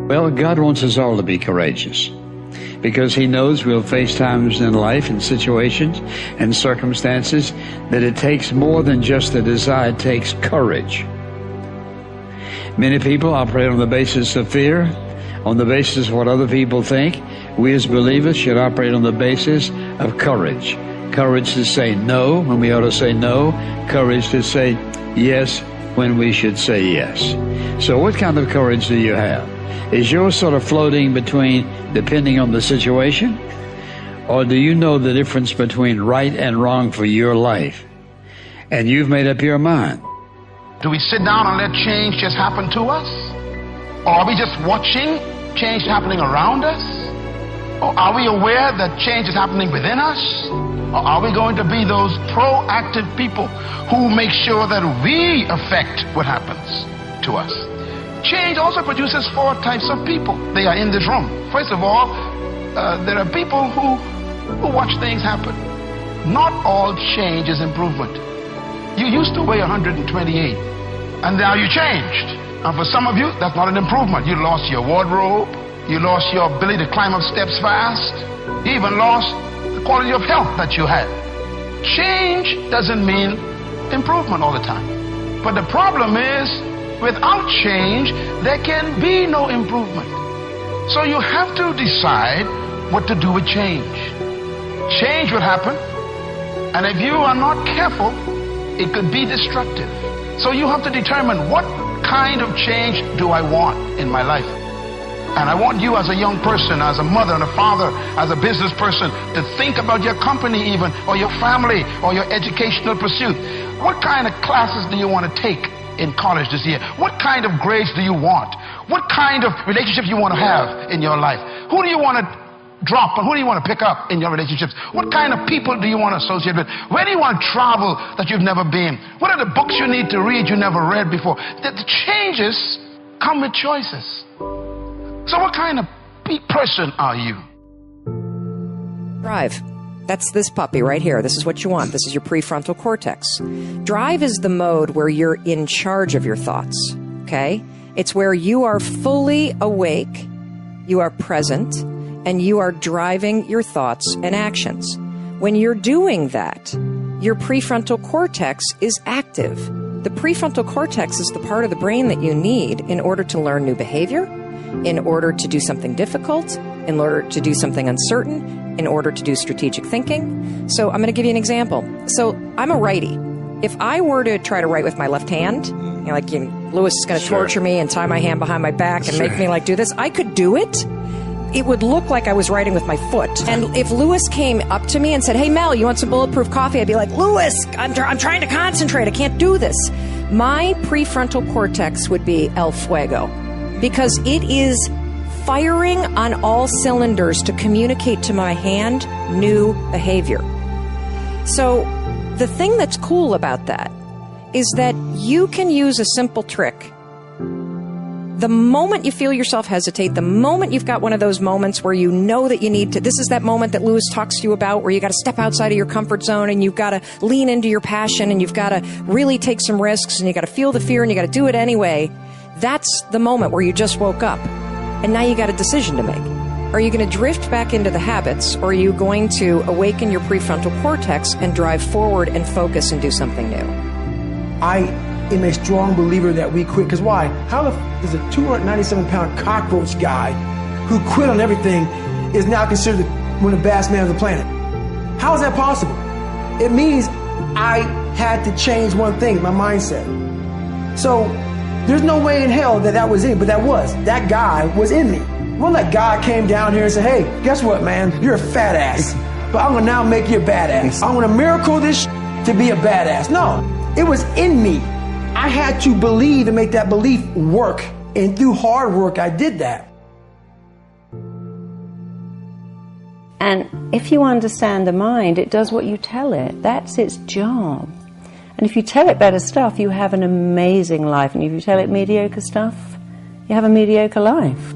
Well, God wants us all to be courageous because He knows we'll face times in life and situations and circumstances that it takes more than just a desire. It takes courage. Many people operate on the basis of fear, on the basis of what other people think. We as believers should operate on the basis of courage. Courage to say no when we ought to say no. Courage to say yes when we should say yes. So what kind of courage do you have? Is yours sort of floating between depending on the situation? Or do you know the difference between right and wrong for your life? And you've made up your mind. Do we sit down and let change just happen to us? Or are we just watching change happening around us? Or are we aware that change is happening within us? Or are we going to be those proactive people who make sure that we affect what happens to us? Change also produces 4 types of people. They are in this room. First of all, there are people who watch things happen. Not all change is improvement. You used to weigh 128, and now you changed. And for some of you, that's not an improvement. You lost your wardrobe. You lost your ability to climb up steps fast. You even lost the quality of health that you had. Change doesn't mean improvement all the time. But the problem is, without change, there can be no improvement. So you have to decide what to do with change. Change will happen, and if you are not careful, it could be destructive. So you have to determine, what kind of change do I want in my life? And I want you as a young person, as a mother and a father, as a business person, to think about your company even, or your family, or your educational pursuit. What kind of classes do you want to take in college this year? What kind of grades do you want? What kind of relationships you want to have in your life? Who do you want to drop and who do you want to pick up in your relationships? What kind of people do you want to associate with? Where do you want to travel that you've never been? What are the books you need to read you never read before? The changes come with choices. So what kind of person are you? Drive. That's this puppy right here. This is what you want. This is your prefrontal cortex. Drive is the mode where you're in charge of your thoughts, okay? It's where you are fully awake, you are present, and you are driving your thoughts and actions. When you're doing that, your prefrontal cortex is active. The prefrontal cortex is the part of the brain that you need in order to learn new behavior, in order to do something difficult, in order to do something uncertain, in order to do strategic thinking. So I'm going to give you an example. So I'm a righty. If I were to try to write with my left hand, Lewis is going to torture me and tie my hand behind my back and make me do this, I could do it. It would look like I was writing with my foot. And if Lewis came up to me and said, "Hey, Mel, you want some bulletproof coffee?" I'd be like, "Lewis, I'm trying to concentrate. I can't do this." My prefrontal cortex would be el fuego, because it is firing on all cylinders to communicate to my hand new behavior. So the thing that's cool about that is that you can use a simple trick. The moment you feel yourself hesitate, the moment you've got one of those moments where you know that you need to, this is that moment that Lewis talks to you about where you got to step outside of your comfort zone and you've got to lean into your passion and you've got to really take some risks and you got to feel the fear and you got to do it anyway. That's the moment where you just woke up and now you got a decision to make. Are you going to drift back into the habits, or are you going to awaken your prefrontal cortex and drive forward and focus and do something new? I am a strong believer that we quit. Because why? How the f is a 297-pound cockroach guy who quit on everything is now considered one of the baddest men on the planet? How is that possible? It means I had to change one thing, my mindset. So there's no way in hell that was in me, but that guy was in me. It wasn't like God came down here and said, "Hey, guess what, man? You're a fat ass, but I'm gonna now make you a badass. I'm gonna miracle this to be a badass." No, it was in me. I had to believe and make that belief work. And through hard work, I did that. And if you understand the mind, it does what you tell it. That's its job. And if you tell it better stuff, you have an amazing life. And if you tell it mediocre stuff, you have a mediocre life.